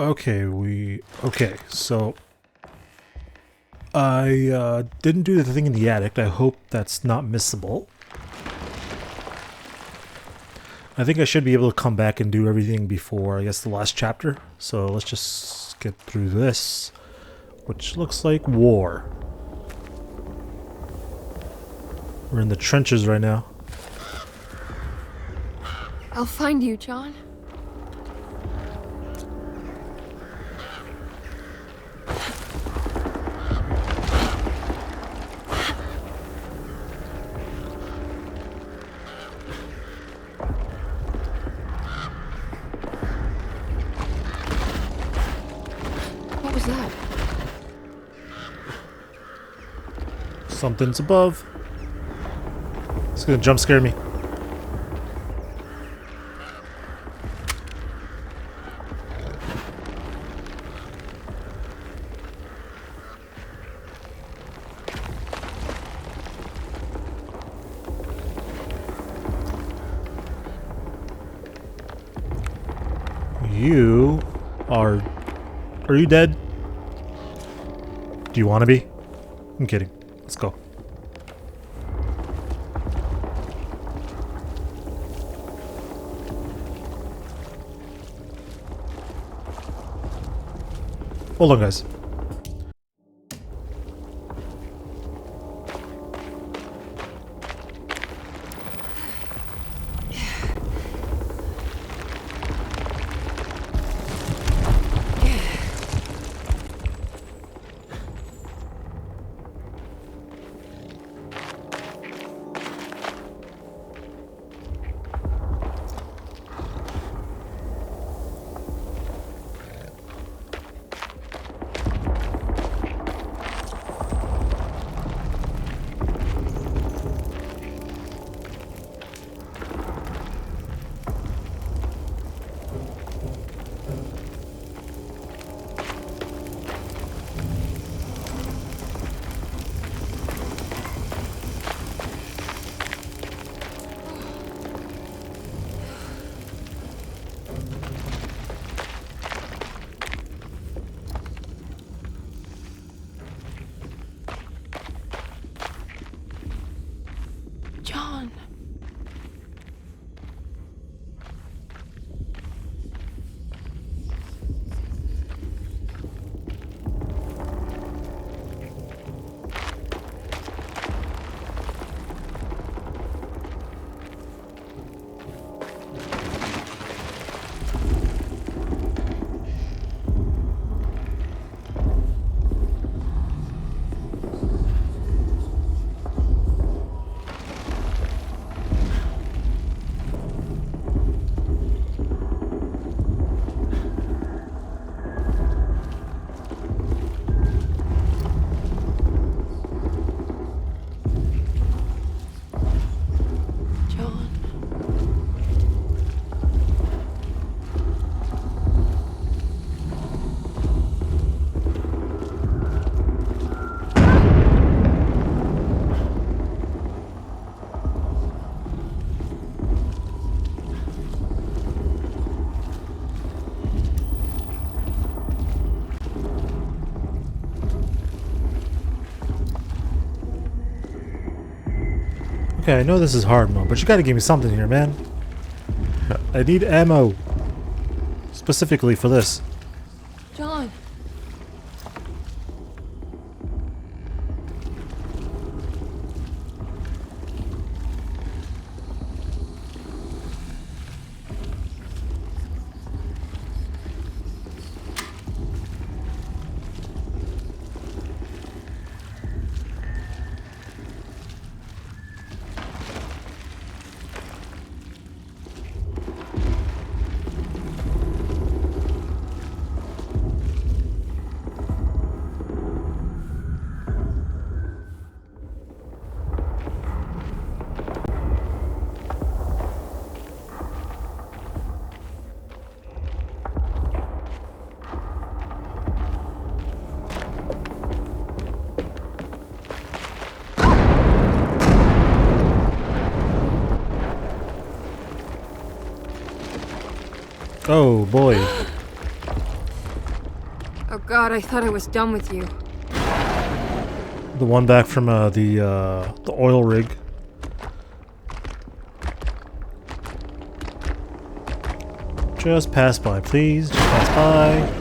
Okay, so I didn't do the thing in the attic. I hope that's not missable. I think I should be able to come back and do everything before, I guess, the last chapter. So let's just get through this, which looks like war. We're in the trenches right now. I'll find you, John. What was that? Something's above. It's gonna jump scare me. You are... Are you dead? Do you want to be? I'm kidding. Let's go. Hold on, guys. John. Okay, I know this is hard mode, but you gotta give me something here, man. I need ammo. Specifically for this. John. Oh boy. Oh god, I thought I was done with you. The one back from the oil rig. Just pass by, please. Just pass by.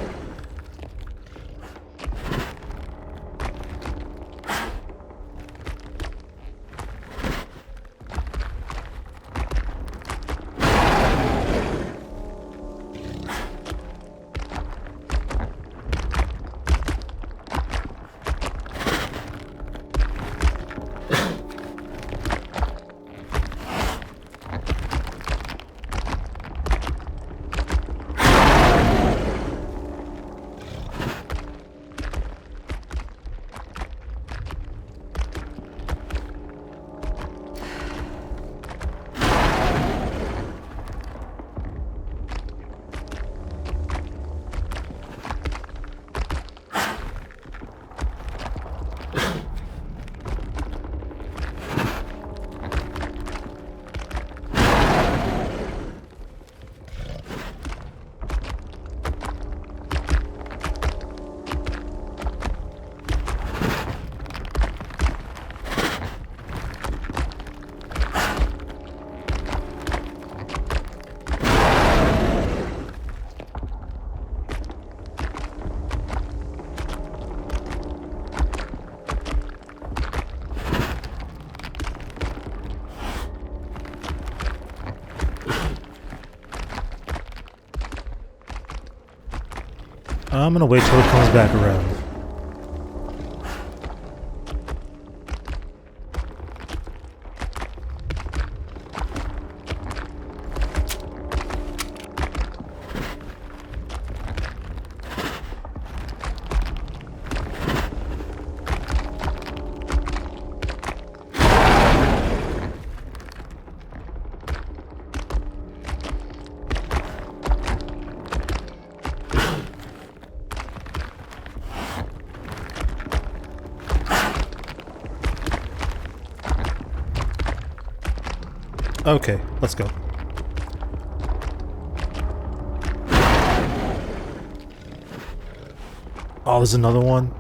I'm gonna wait till it comes back around. Okay, let's go. Oh, there's another one.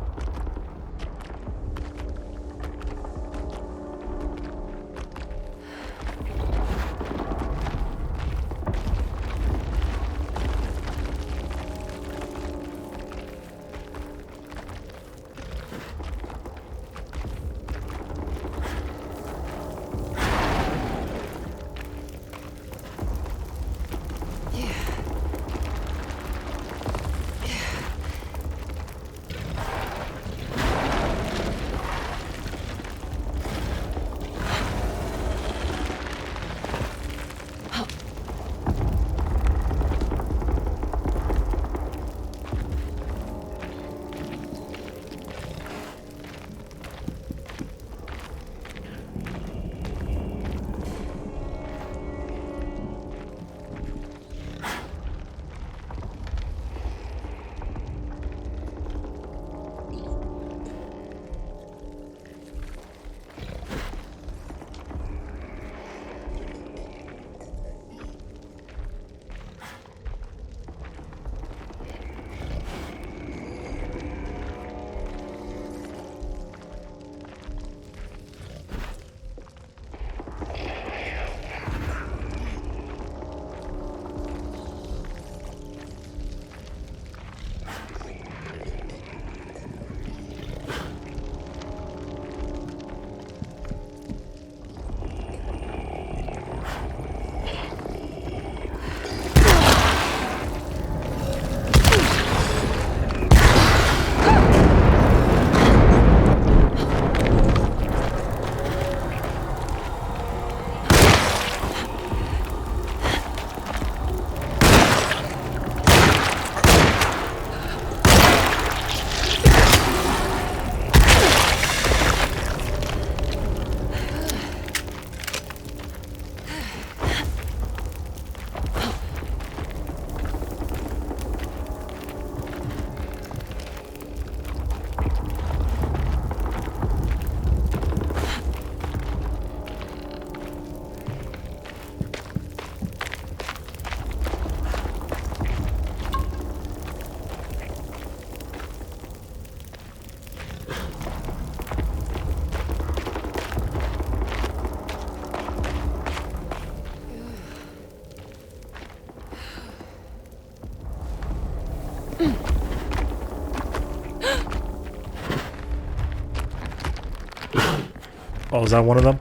Oh, is that one of them?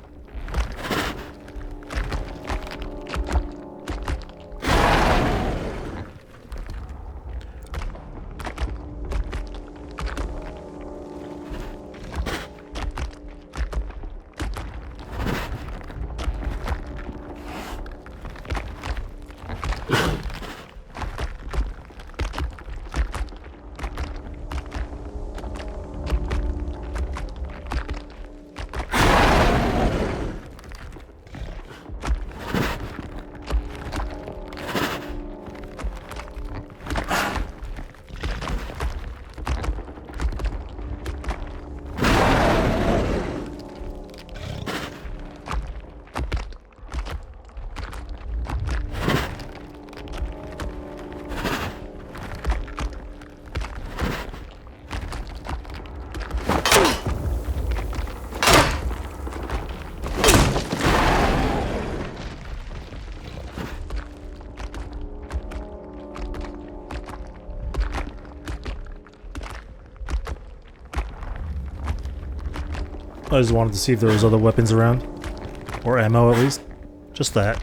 I just wanted to see if there was other weapons around. Or ammo, at least. Just that.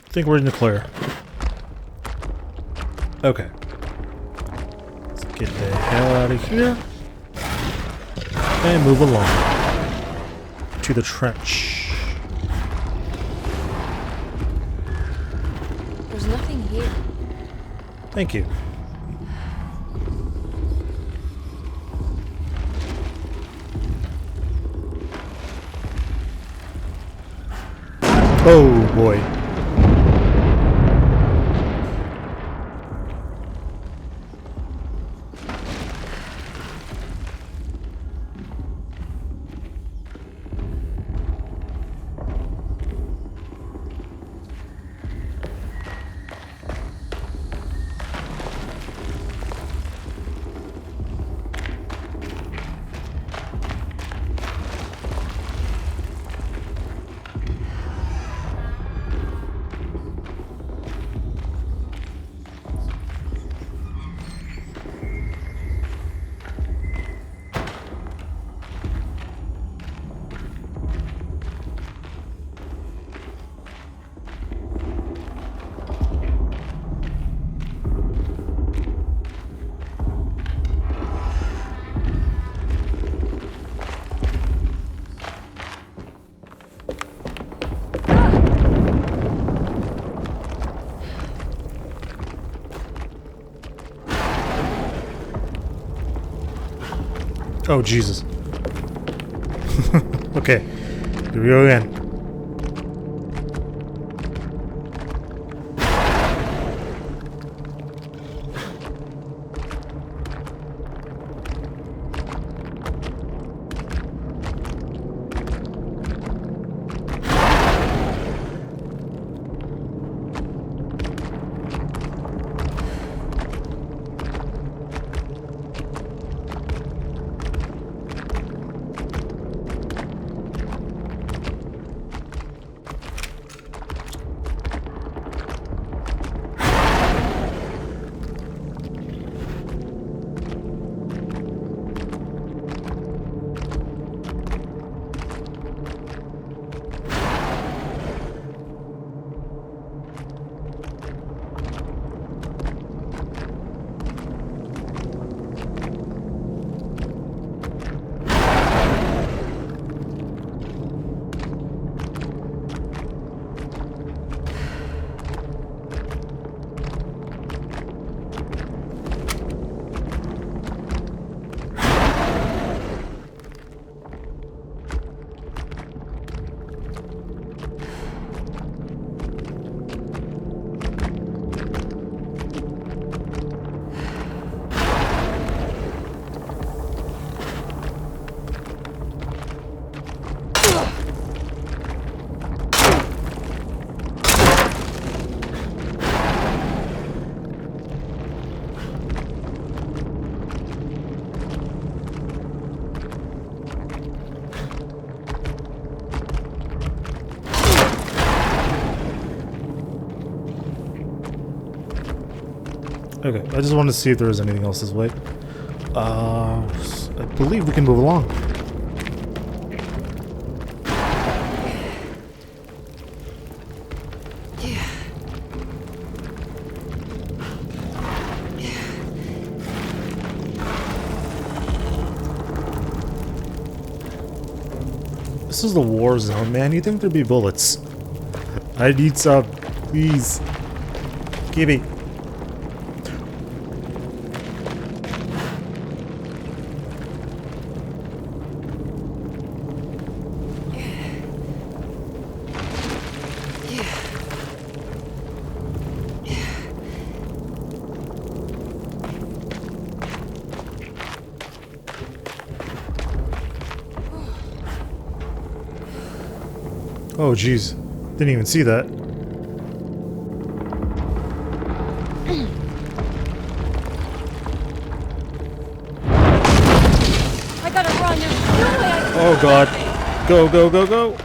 I think we're in the clear. Okay. Let's get the hell out of here. And move along. To the trench. There's nothing here. Thank you. Oh boy. Oh, Jesus. Okay, here we go again. Okay, I just wanted to see if there was anything else this way. I believe we can move along. This is the war zone, man. You think there'd be bullets? I need some, please. Give me. Oh, jeez. Didn't even see that. I gotta run. There's no way I can. Oh, God. Go, go, go, go.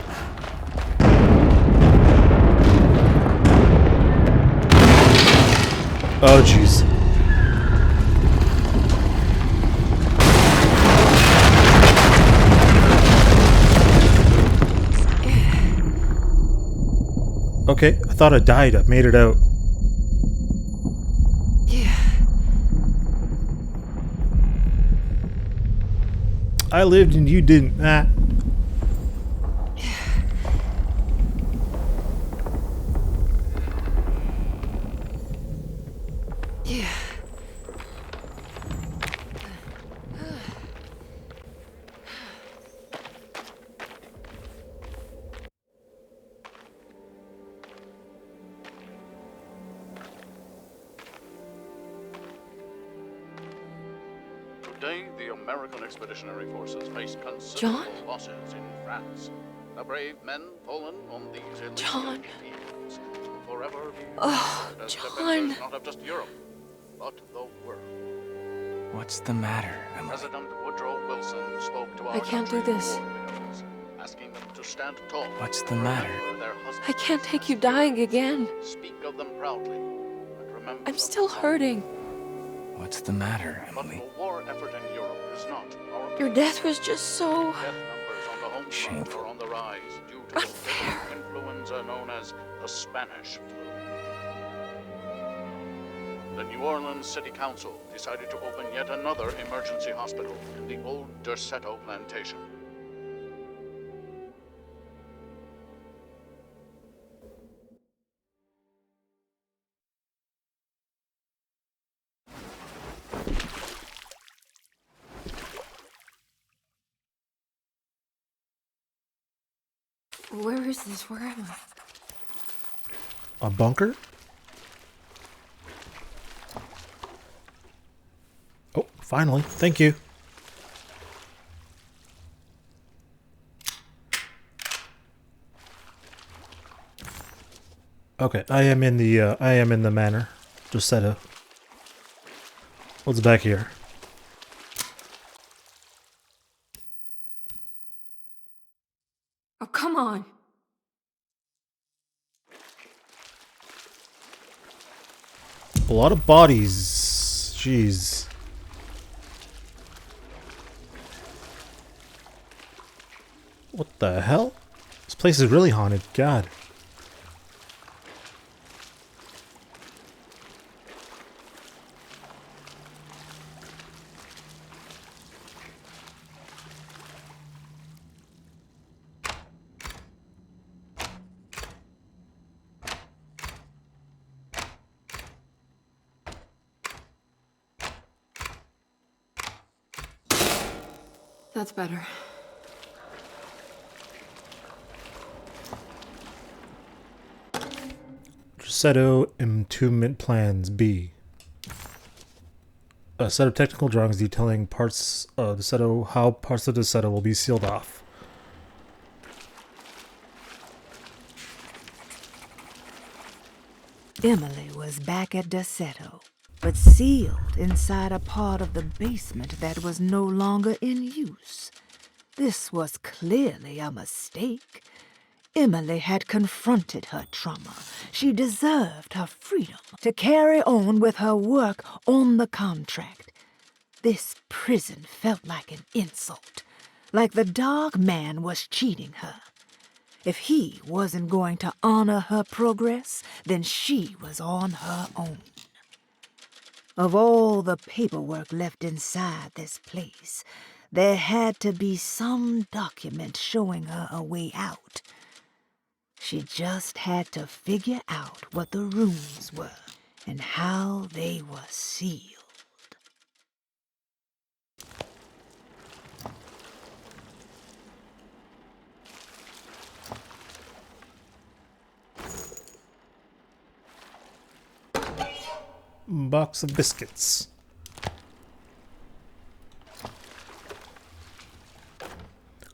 Oh, jeez. Okay, I thought I died. I made it out. I lived and you didn't. Ah. Today, the American Expeditionary Forces face considerable John? losses in France. The brave men fallen on these John. fields will forever be Oh, remembered as John. defenders not of just Europe, but the world. What's the matter, Emily? President Woodrow Wilson spoke to our I can't do country's this. war widows, asking them to stand tall. What's the and matter? remember their husbands I can't and take you sisters. dying again. Speak of them proudly, and remember I'm them still fondly. hurting. What's the matter, But Emily? the war effort in Europe is not our Your death was just so... Death numbers on the home front Shameful. are on the rise due to Not the fair. influenza known as the Spanish flu. The New Orleans City Council decided to open yet another emergency hospital in the old Derceto plantation. Where is this? Where am I? A bunker? Oh, finally. Thank you. Okay, I am in the manor. Derceto. What's back here? Oh, come on. A lot of bodies. Jeez. What the hell? This place is really haunted. God. That's better. Derceto Entombment Plans B. A set of technical drawings detailing parts of Derceto, how parts of Derceto will be sealed off. Emily was back at Derceto, but sealed inside a part of the basement that was no longer in use. This was clearly a mistake. Emily had confronted her trauma. She deserved her freedom to carry on with her work on the contract. This prison felt like an insult, like the dog man was cheating her. If he wasn't going to honor her progress, then she was on her own. Of all the paperwork left inside this place, there had to be some document showing her a way out. She just had to figure out what the rooms were and how they were sealed. Box of biscuits.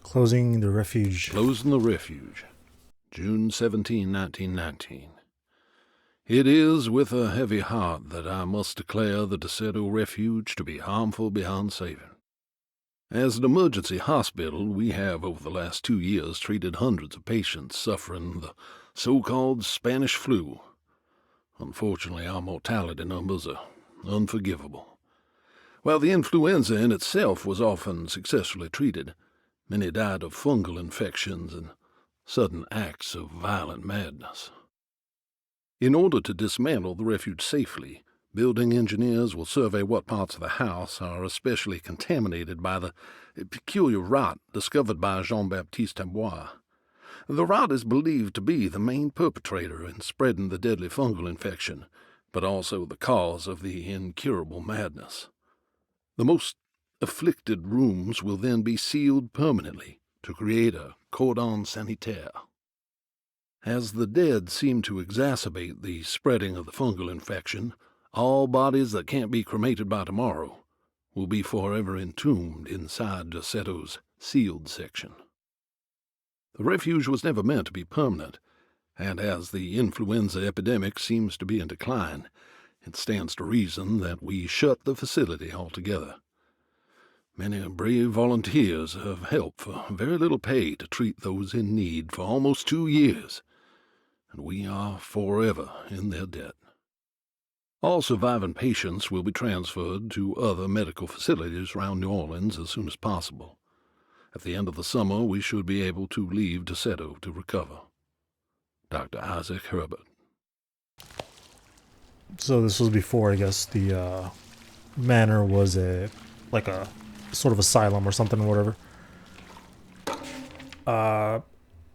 Closing the refuge. Closing the refuge. June 17, 1919. It is with a heavy heart that I must declare the DeSoto Refuge to be harmful beyond saving. As an emergency hospital, we have over the last 2 years treated hundreds of patients suffering the so-called Spanish flu. Unfortunately, our mortality numbers are unforgivable. While the influenza in itself was often successfully treated, many died of fungal infections and sudden acts of violent madness. In order to dismantle the refuge safely, building engineers will survey what parts of the house are especially contaminated by the peculiar rot discovered by Jean-Baptiste Tabois. The rot is believed to be the main perpetrator in spreading the deadly fungal infection, but also the cause of the incurable madness. The most afflicted rooms will then be sealed permanently to create a cordon sanitaire. As the dead seem to exacerbate the spreading of the fungal infection, all bodies that can't be cremated by tomorrow will be forever entombed inside DeSeto's sealed section. The refuge was never meant to be permanent, and as the influenza epidemic seems to be in decline, it stands to reason that we shut the facility altogether. Many brave volunteers have helped for very little pay to treat those in need for almost 2 years, and we are forever in their debt. All surviving patients will be transferred to other medical facilities around New Orleans as soon as possible. At the end of the summer, we should be able to leave DeSoto to recover. Dr. Isaac Herbert. So this was before, I guess, the manor was a sort of asylum or something or whatever.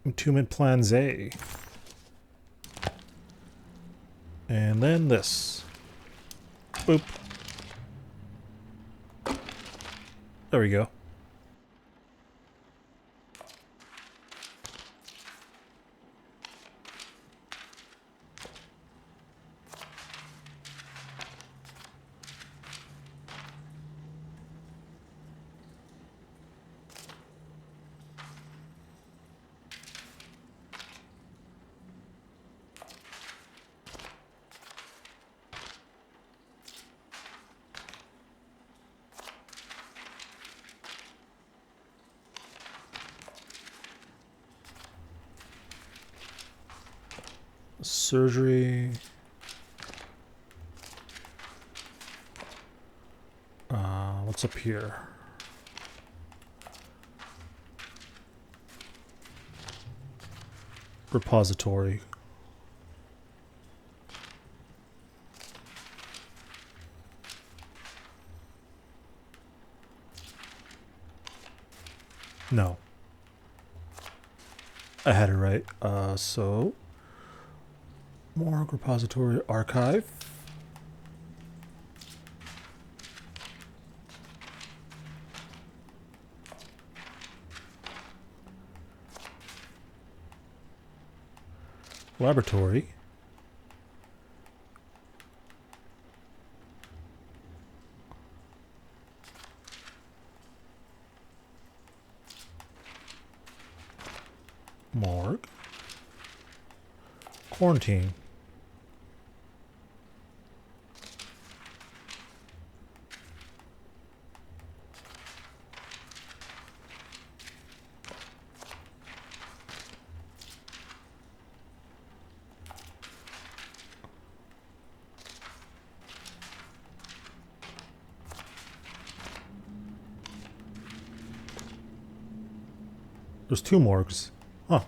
Entombment Plans A. And then this. Boop. There we go. Surgery. What's up here? Repository. No. I had it right. So morgue, repository, archive. Laboratory. Morgue. Quarantine. There's 2 morgues. Oh.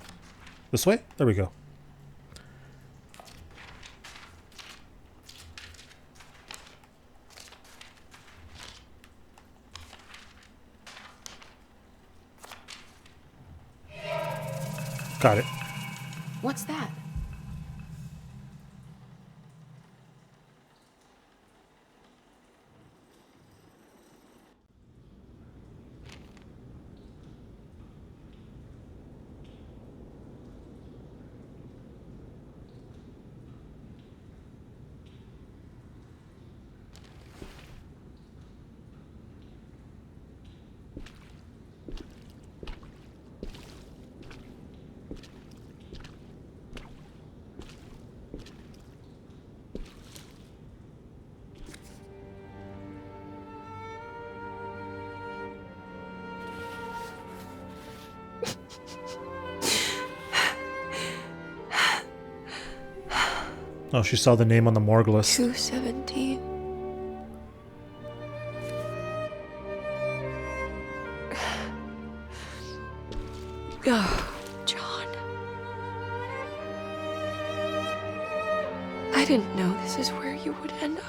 This way? There we go. Got it. What's that? Oh, she saw the name on the morgue list. 217. Oh, John. I didn't know this is where you would end up.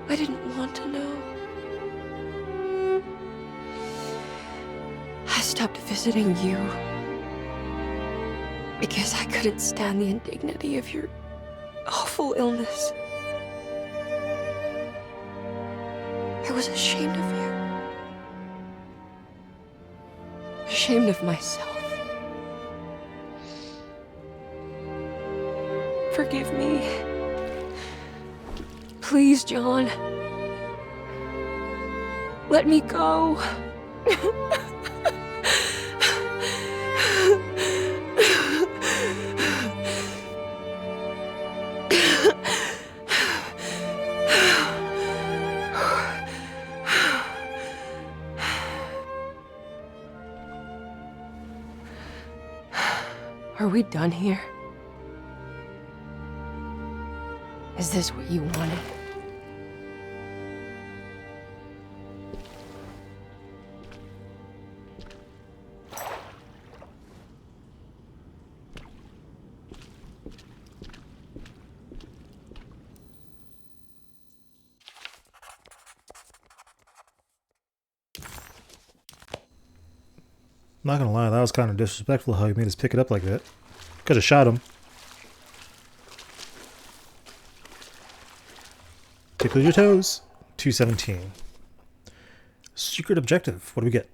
I didn't want to know. I stopped visiting you because I couldn't stand the indignity of your awful illness. I was ashamed of you. Ashamed of myself. Forgive me. Please, John. Let me go. Are we done here? Is this what you wanted? Not gonna lie, that was kind of disrespectful how he made us pick it up like that. Could have shot him. Tickle your toes. 217. Secret objective. What do we get?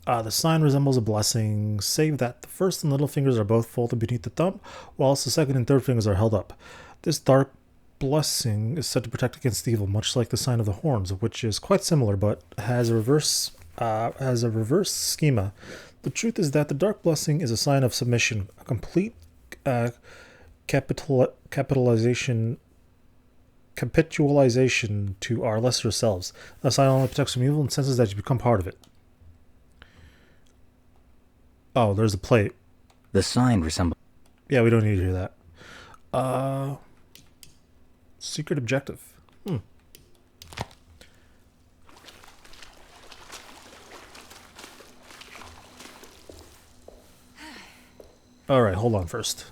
The sign resembles a blessing, save that the first and little fingers are both folded beneath the thumb, whilst the second and third fingers are held up. This dark blessing is said to protect against evil, much like the sign of the horns, which is quite similar but has a reverse schema. The truth is that the dark blessing is a sign of submission, a complete capitalization to our lesser selves. The sign only protects from evil and senses that you become part of it. Oh, there's a plate. The sign resembles... Yeah, we don't need to hear that. Secret objective. Alright, hold on first.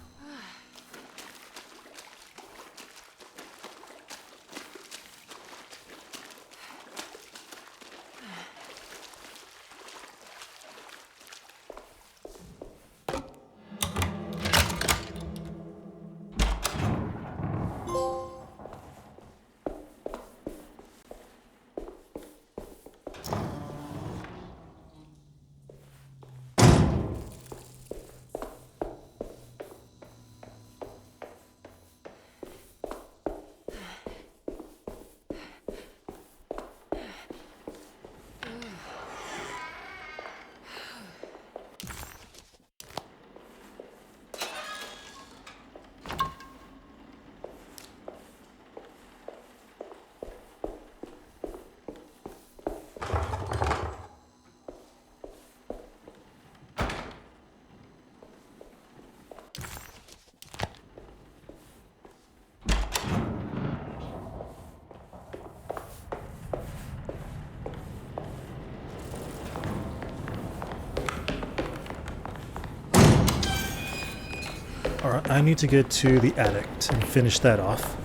Alright, I need to get to the attic and finish that off.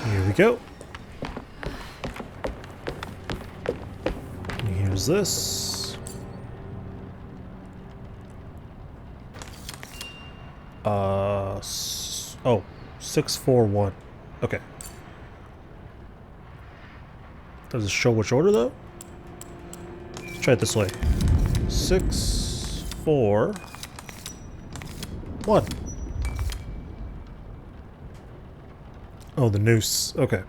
Here we go. And here's this. Oh, 641. Okay. Does it show which order though? Let's try it this way. 6, 4, 1. Oh, the noose. Okay.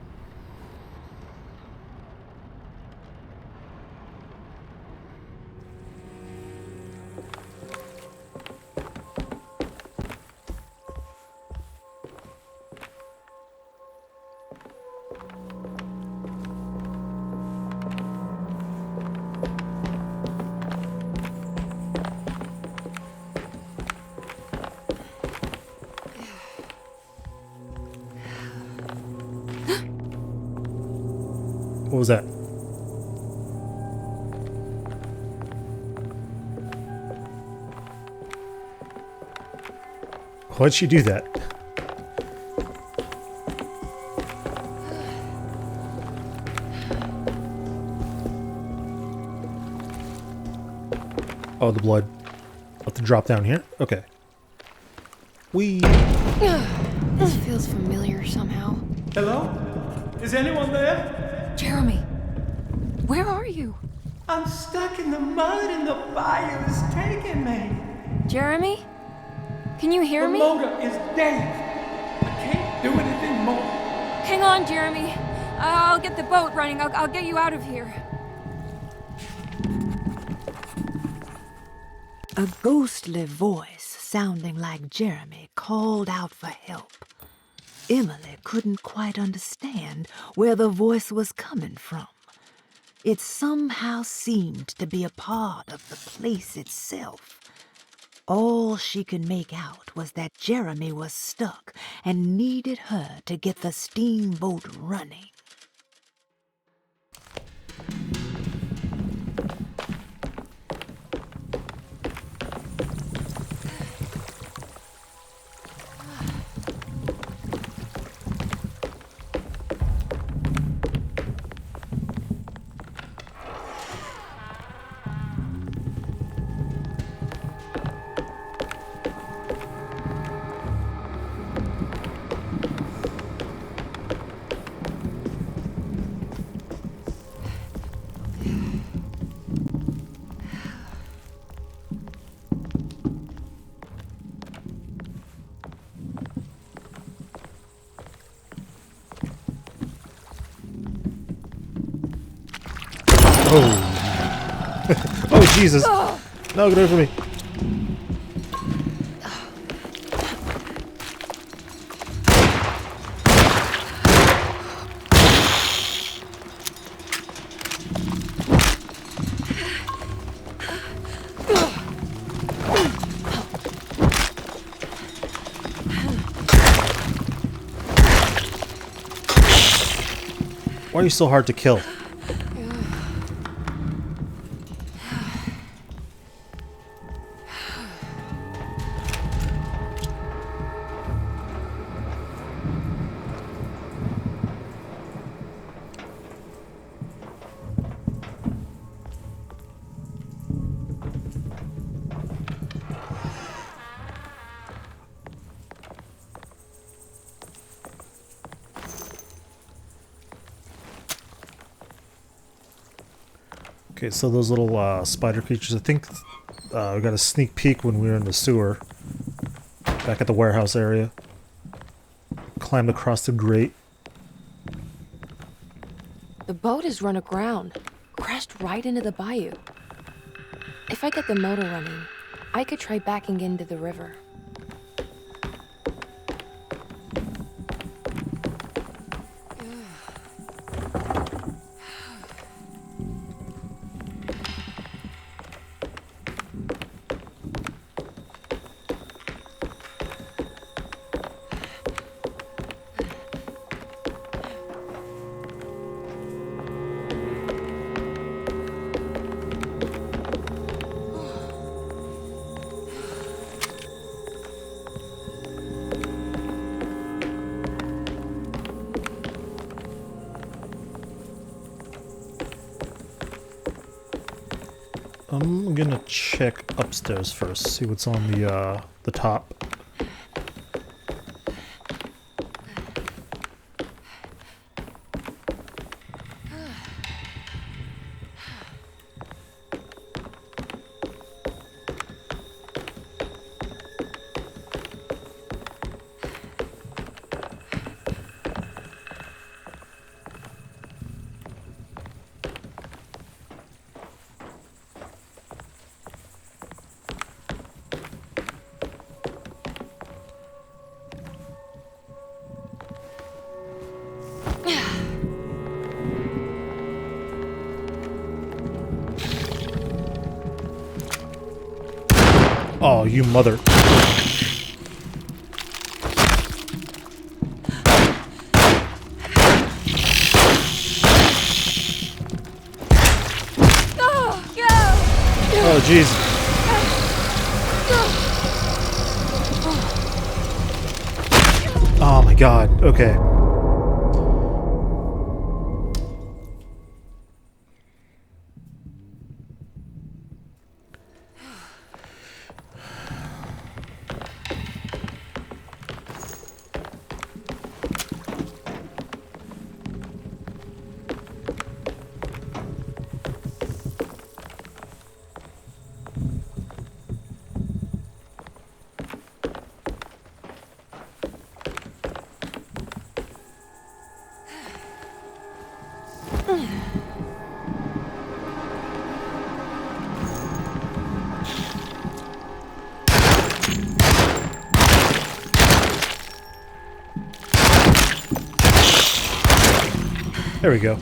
What was that? Why'd she do that? Oh, the blood. I'll have to drop down here? Okay. Whee! This feels familiar somehow. Hello? Is anyone there? Jeremy, where are you? I'm stuck in the mud and the bayou is taking me. Jeremy? Can you hear The me? motor is dead. I can't do anything more. Hang on, Jeremy. I'll get the boat running. I'll get you out of here. A ghostly voice sounding like Jeremy called out for help. Emily couldn't quite understand where the voice was coming from. It somehow seemed to be a part of the place itself. All she could make out was that Jeremy was stuck and needed her to get the steamboat running. Oh. Oh, Jesus. No, get away from me. Why are you so hard to kill? Okay, so those little spider creatures, I think we got a sneak peek when we were in the sewer. Back at the warehouse area. Climbed across the grate. The boat is run aground. Crashed right into the bayou. If I get the motor running, I could try backing into the river. I'm gonna check upstairs first, see what's on the top. Oh, you mother. Oh, jeez. Oh my god. Okay. There we go.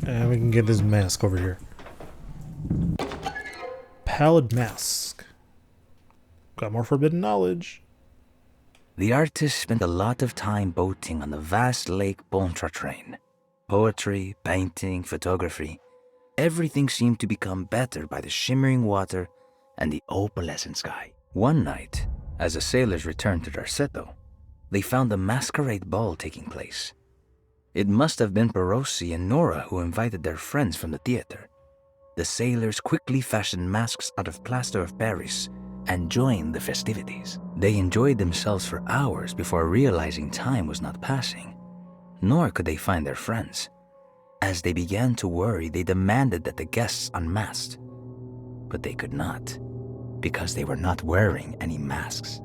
And we can get this mask over here. Pallid mask. Got more forbidden knowledge. The artist spent a lot of time boating on the vast Lake Pontchartrain. Poetry, painting, photography. Everything seemed to become better by the shimmering water and the opalescent sky. One night, as the sailors returned to Darceto, they found a masquerade ball taking place. It must have been Perosi and Nora who invited their friends from the theater. The sailors quickly fashioned masks out of plaster of Paris and joined the festivities. They enjoyed themselves for hours before realizing time was not passing, nor could they find their friends. As they began to worry, they demanded that the guests unmasked, but they could not, because they were not wearing any masks.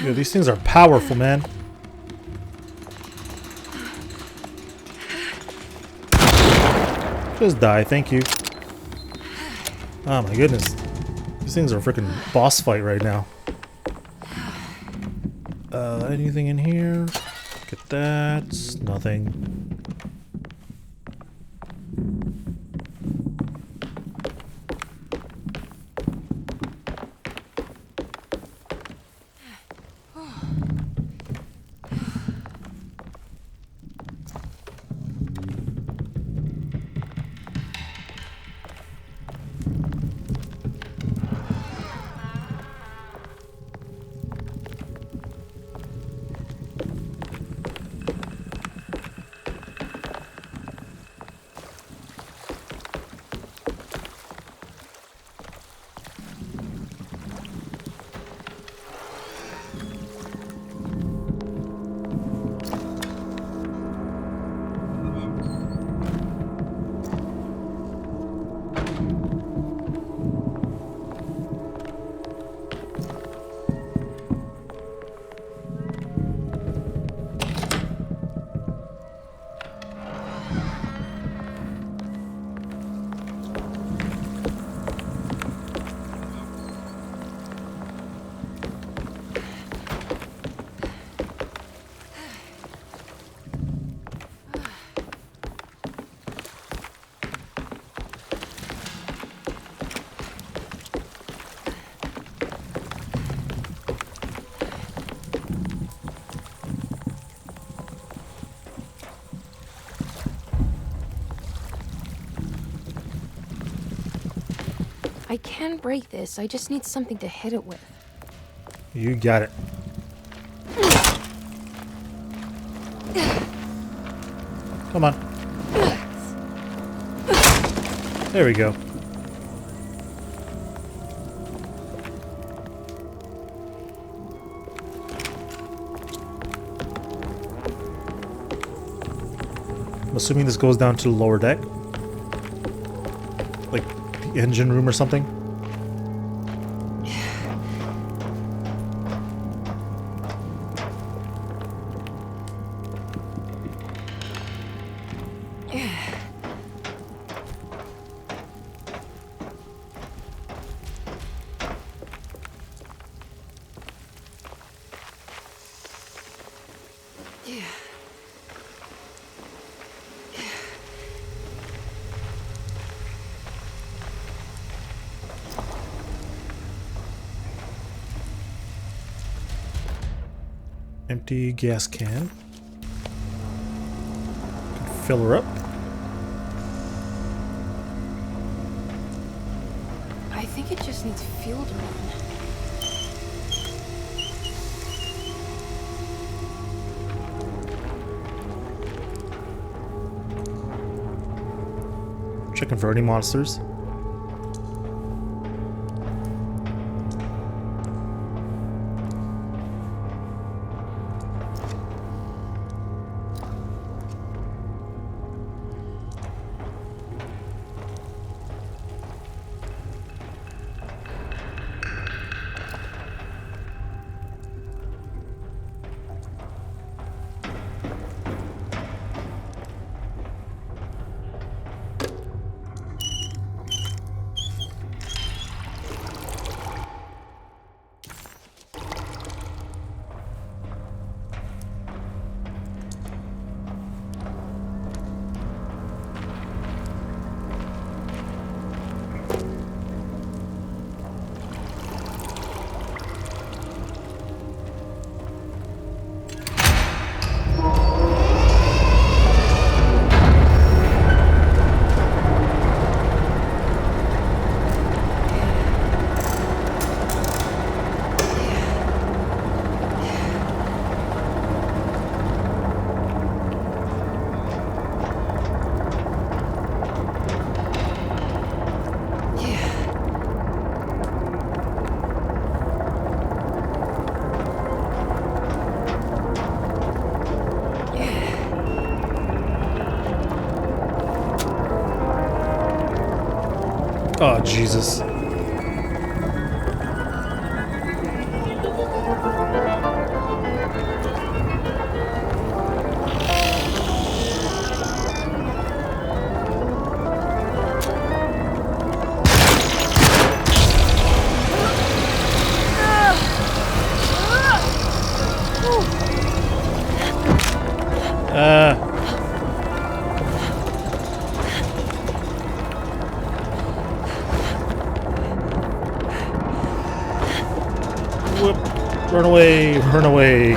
Yeah, these things are powerful, man. Just die, thank you. Oh my goodness. These things are a freaking boss fight right now. Anything in here? at that. Nothing. I can break this. I just need something to hit it with. You got it. Come on. There we go. I'm assuming this goes down to the lower deck. Like the engine room or something. Empty gas can. Could fill her up. I think it just needs fuel to run. Checking for any monsters. Oh, Jesus. Run away, run away.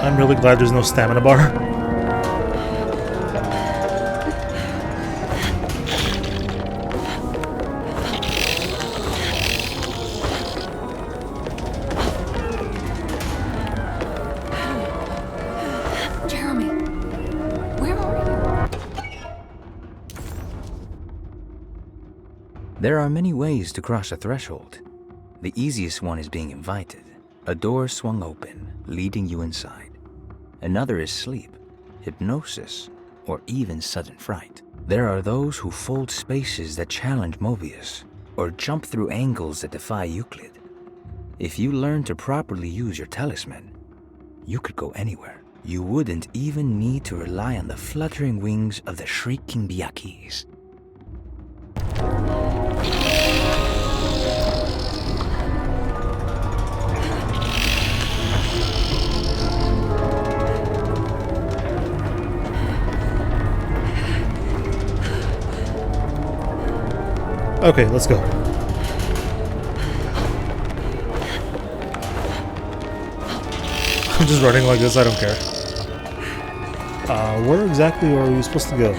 I'm really glad there's no stamina bar. Jeremy, where are you? There are many ways to cross a threshold. The easiest one is being invited. A door swung open, leading you inside. Another is sleep, hypnosis, or even sudden fright. There are those who fold spaces that challenge Mobius, or jump through angles that defy Euclid. If you learn to properly use your talisman, you could go anywhere. You wouldn't even need to rely on the fluttering wings of the shrieking Byakis. Okay, let's go. I'm just running like this, I don't care. Where exactly are we supposed to go?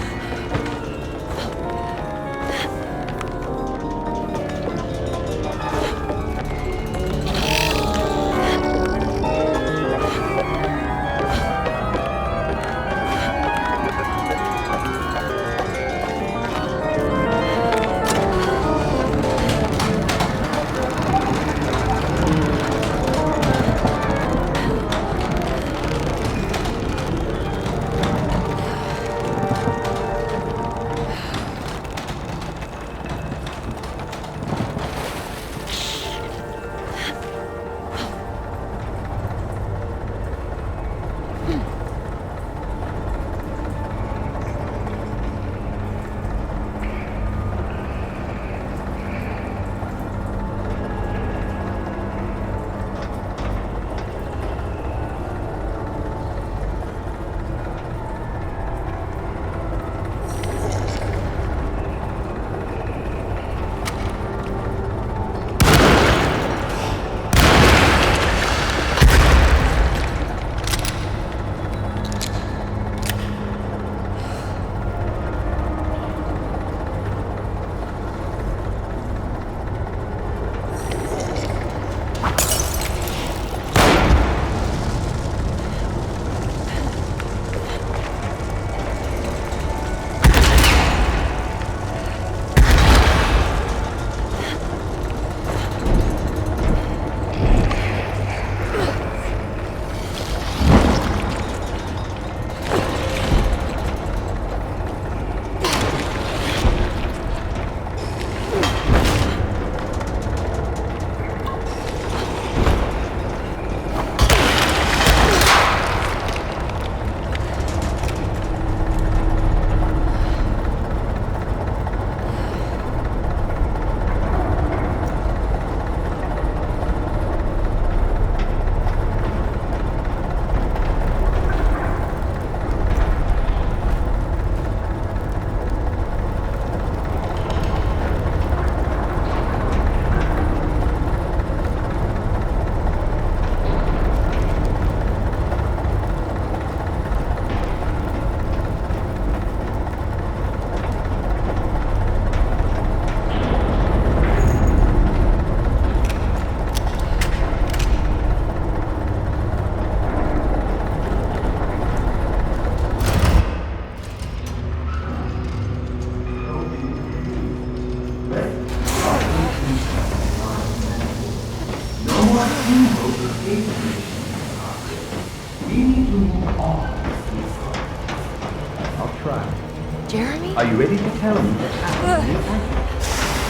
Jeremy? Are you ready to tell me what happened?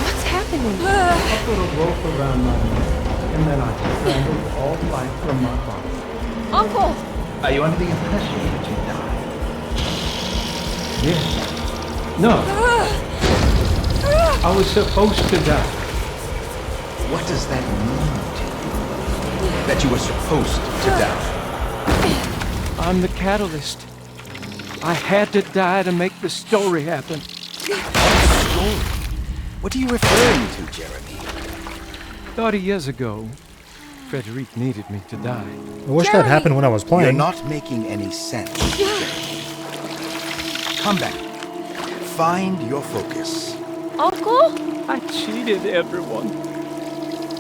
What's happening? I put a rope around my neck, and then I strangled all life from my body. Uncle! Are you under the impression that you died? Yes. No. I was supposed to die. What does that mean to you? That you were supposed to die? I'm the catalyst. I had to die to make the story happen. Story? What are you referring to, Jeremy? 30 years ago, Frederic needed me to die. I wish that happened when I was playing. You're not making any sense, Jeremy. Come back. Find your focus. Uncle? I cheated everyone.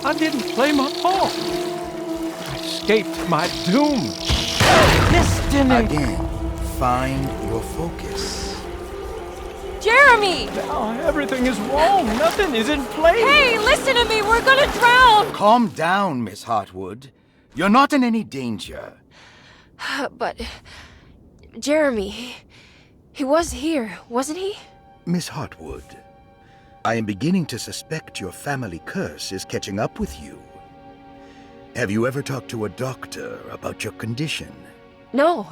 I didn't play my part. I escaped my doom. Destiny! Again, find your focus. Jeremy! Now everything is wrong. Nothing is in place. Hey, listen to me! We're gonna drown! Calm down, Miss Hartwood. You're not in any danger. But... Jeremy... He was here, wasn't he? Miss Hartwood, I am beginning to suspect your family curse is catching up with you. Have you ever talked to a doctor about your condition? No.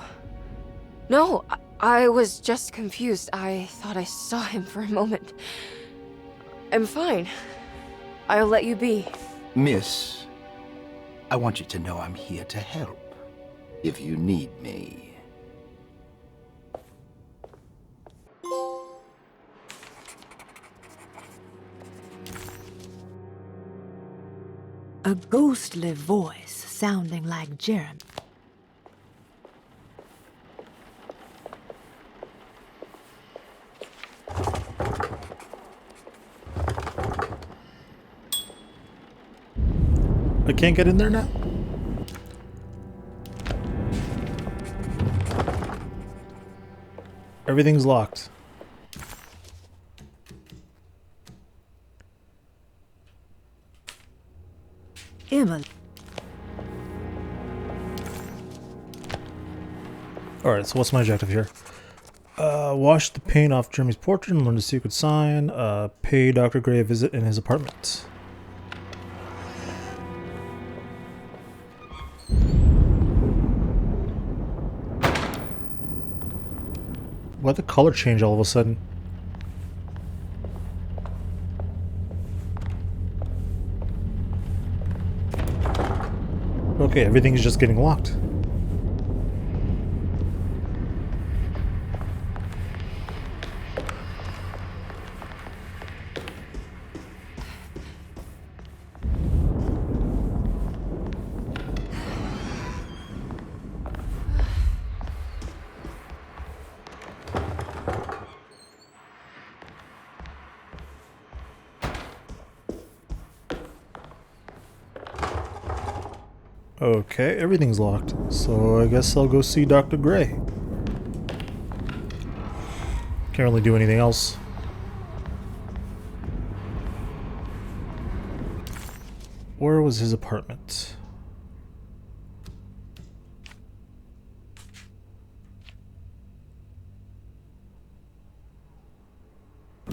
No, I was just confused. I thought I saw him for a moment. I'm fine. I'll let you be. Miss, I want you to know I'm here to help, if you need me. A ghostly voice sounding like Jeremy. I can't get in there now? Everything's locked. Emily. Alright, so what's my objective here? Wash the paint off Jeremy's portrait and learn the secret sign. Pay Dr. Gray a visit in his apartment. Why'd the color change all of a sudden? Okay, everything's just getting locked. Okay, everything's locked. So I guess I'll go see Dr. Gray. Can't really do anything else. Where was his apartment?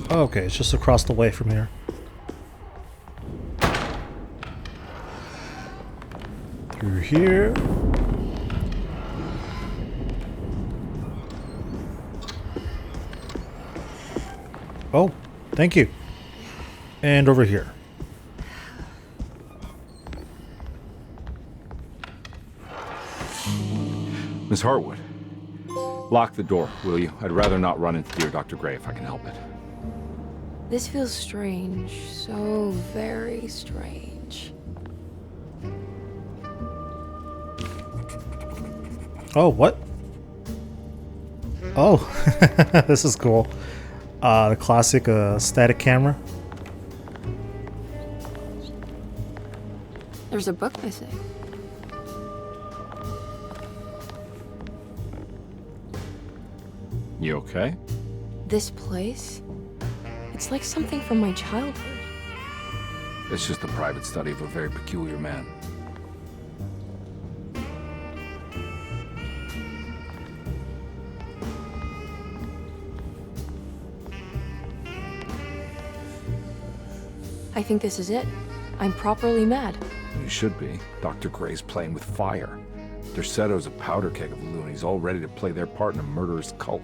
Okay, it's just across the way from here. Through here. Oh, thank you. And over here. Miss Hartwood, lock the door, will you? I'd rather not run into dear Dr. Gray if I can help it. This feels strange. So very strange. Oh, what? Oh, this is cool. The classic static camera. There's a book missing. You okay? This place? It's like something from my childhood. It's just a private study of a very peculiar man. I think this is it. I'm properly mad. You should be. Dr. Gray's playing with fire. Derceto's a powder keg of loonies, all ready to play their part in a murderous cult.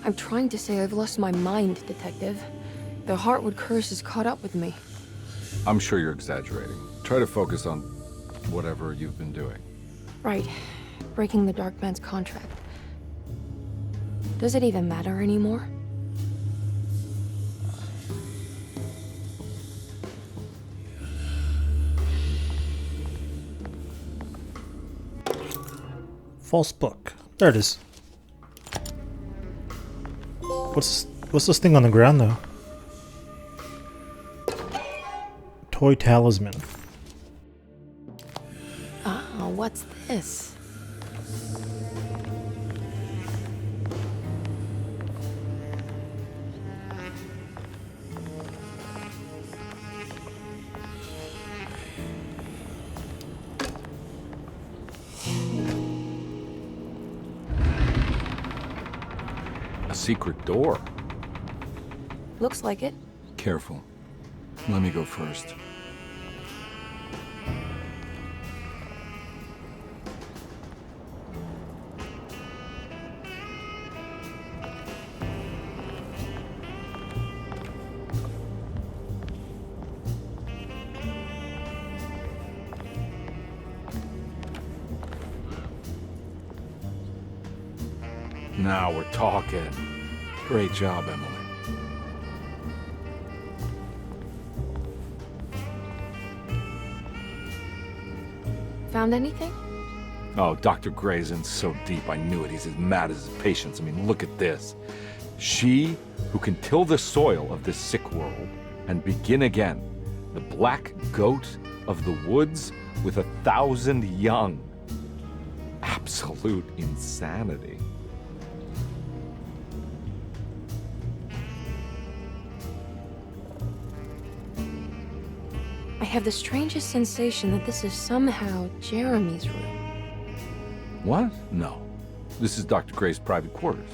I'm trying to say I've lost my mind, Detective. The Heartwood curse has caught up with me. I'm sure you're exaggerating. Try to focus on whatever you've been doing. Right. Breaking the Dark Man's contract. Does it even matter anymore? False book. There it is. What's this thing on the ground though? Toy talisman. Oh, what's this? A secret door. Looks like it. Careful. Let me go first. Now we're talking. Great job, Emily. Found anything? Oh, Dr. Gray's in so deep, I knew it. He's as mad as his patients. I mean, look at this. She who can till the soil of this sick world and begin again, the black goat of the woods with 1,000 young. Absolute insanity. I have the strangest sensation that this is somehow Jeremy's room. What? No. This is Dr. Gray's private quarters.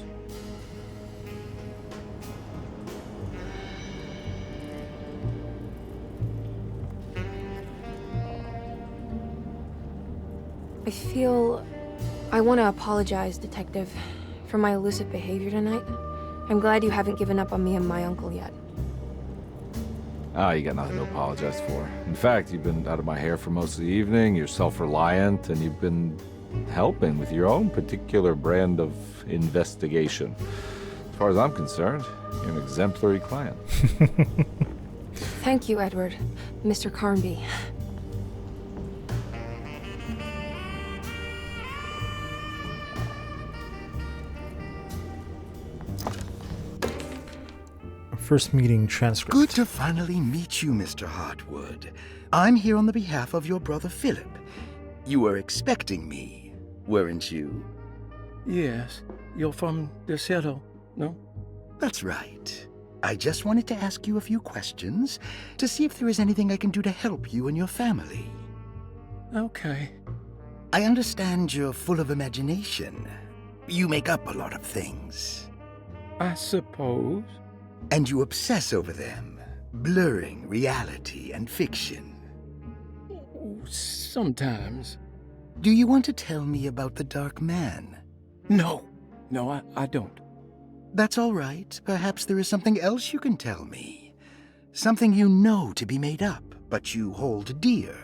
I want to apologize, Detective, for my elusive behavior tonight. I'm glad you haven't given up on me and my uncle yet. Ah, you got nothing to apologize for. In fact, you've been out of my hair for most of the evening, you're self-reliant, and you've been helping with your own particular brand of investigation. As far as I'm concerned, you're an exemplary client. Thank you, Edward. Mr. Carnby. First meeting transcript. Good to finally meet you, Mr. Heartwood. I'm here on the behalf of your brother Philip. You were expecting me, weren't you? Yes. You're from Derceto, no? That's right. I just wanted to ask you a few questions to see if there is anything I can do to help you and your family. Okay. I understand you're full of imagination. You make up a lot of things. I suppose. And you obsess over them, blurring reality and fiction. Sometimes. Do you want to tell me about the Dark Man? No, I don't. That's all right. Perhaps there is something else you can tell me. Something you know to be made up, but you hold dear.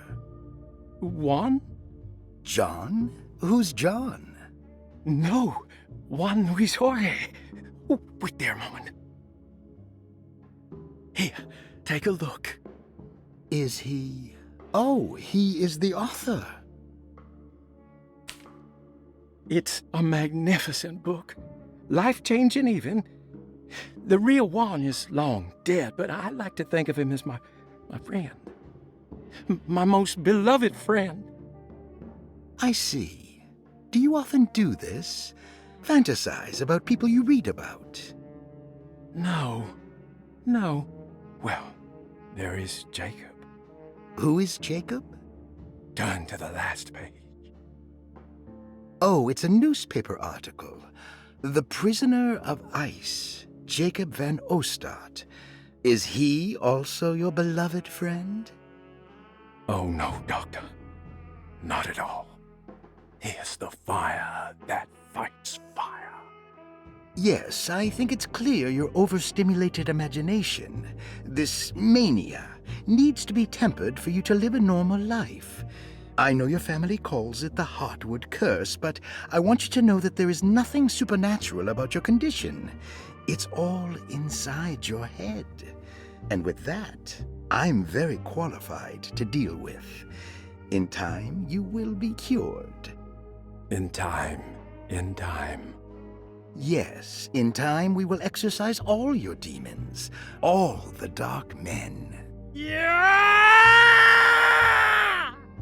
Juan? John? Who's John? No, Juan Luis Jorge. Oh, wait there a moment. Here, take a look. Is he... Oh, he is the author. It's a magnificent book. Life-changing even. The real Juan is long dead, but I like to think of him as my friend. My most beloved friend. I see. Do you often do this? Fantasize about people you read about? No. No. Well, there is Jacob. Who is Jacob? Turn to the last page. Oh, it's a newspaper article. The prisoner of ice, Jacob van Ostad. Is he also your beloved friend? Oh, no, Doctor. Not at all. He is the fire that fights fire. Yes, I think it's clear your overstimulated imagination, this mania, needs to be tempered for you to live a normal life. I know your family calls it the Heartwood Curse, but I want you to know that there is nothing supernatural about your condition. It's all inside your head. And with that, I'm very qualified to deal with. In time, you will be cured. In time. In time. Yes, in time we will exorcise all your demons, all the dark men. Yeah!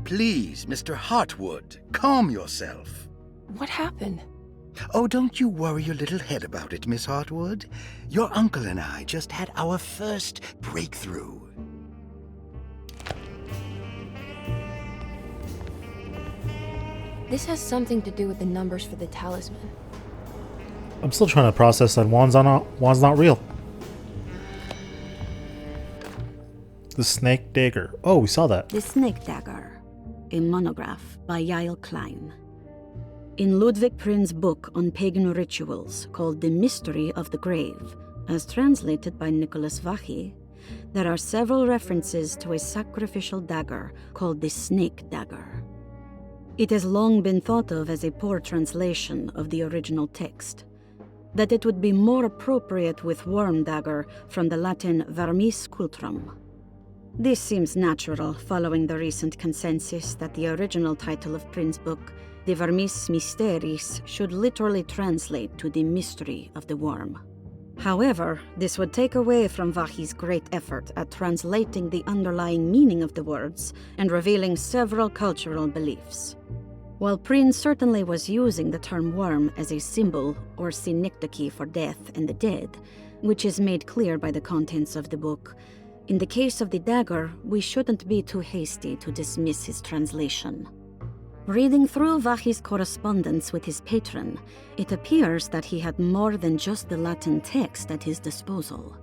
Please, Mr. Heartwood, calm yourself. What happened? Oh, don't you worry your little head about it, Miss Heartwood. Your uncle and I just had our first breakthrough. This has something to do with the numbers for the talisman. I'm still trying to process that wand's not real. The snake dagger. Oh, we saw that. The Snake Dagger, a monograph by Yael Klein. In Ludwig Prin's book on pagan rituals called The Mystery of the Grave, as translated by Nicholas Vachy, there are several references to a sacrificial dagger called the Snake Dagger. It has long been thought of as a poor translation of the original text, that it would be more appropriate with worm dagger from the Latin vermis cultrum. This seems natural following the recent consensus that the original title of Prin's book, De Vermis Mysteris, should literally translate to the mystery of the worm. However, this would take away from Vachy's great effort at translating the underlying meaning of the words and revealing several cultural beliefs. While Prin certainly was using the term worm as a symbol or synecdoche for death and the dead, which is made clear by the contents of the book, in the case of the dagger, we shouldn't be too hasty to dismiss his translation. Reading through Vachy's correspondence with his patron, it appears that he had more than just the Latin text at his disposal.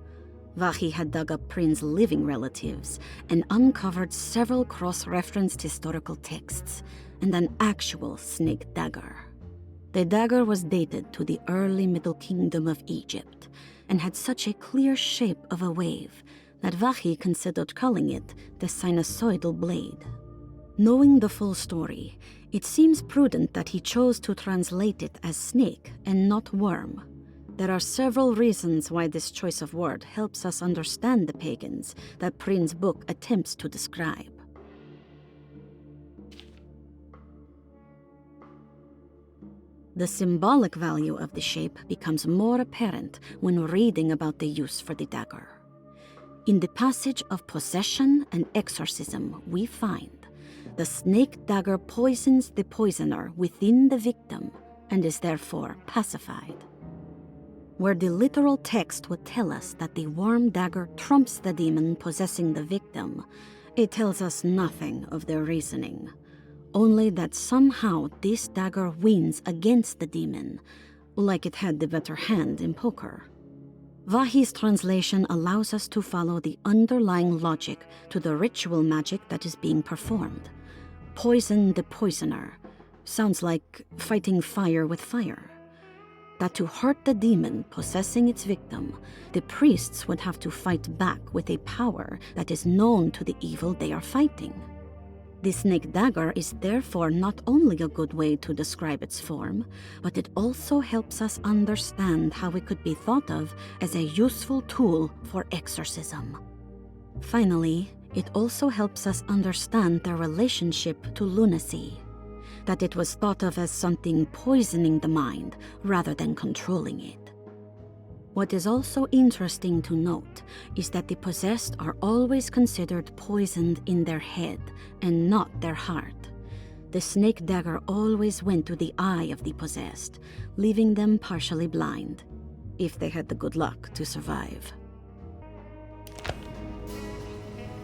Vachy had dug up Prin's living relatives and uncovered several cross-referenced historical texts and an actual snake dagger. The dagger was dated to the early Middle Kingdom of Egypt and had such a clear shape of a wave that Vachy considered calling it the sinusoidal blade. Knowing the full story, it seems prudent that he chose to translate it as snake and not worm. There are several reasons why this choice of word helps us understand the pagans that Prin's book attempts to describe. The symbolic value of the shape becomes more apparent when reading about the use for the dagger. In the passage of possession and exorcism, we find the snake dagger poisons the poisoner within the victim and is therefore pacified. Where the literal text would tell us that the worm dagger trumps the demon possessing the victim, it tells us nothing of their reasoning, only that somehow this dagger wins against the demon, like it had the better hand in poker. Vachy's translation allows us to follow the underlying logic to the ritual magic that is being performed. Poison the poisoner sounds like fighting fire with fire. That to hurt the demon possessing its victim, the priests would have to fight back with a power that is known to the evil they are fighting. The snake dagger is therefore not only a good way to describe its form, but it also helps us understand how it could be thought of as a useful tool for exorcism. Finally, it also helps us understand their relationship to lunacy, that it was thought of as something poisoning the mind rather than controlling it. What is also interesting to note is that the possessed are always considered poisoned in their head and not their heart. The snake dagger always went to the eye of the possessed, leaving them partially blind. if they had the good luck to survive.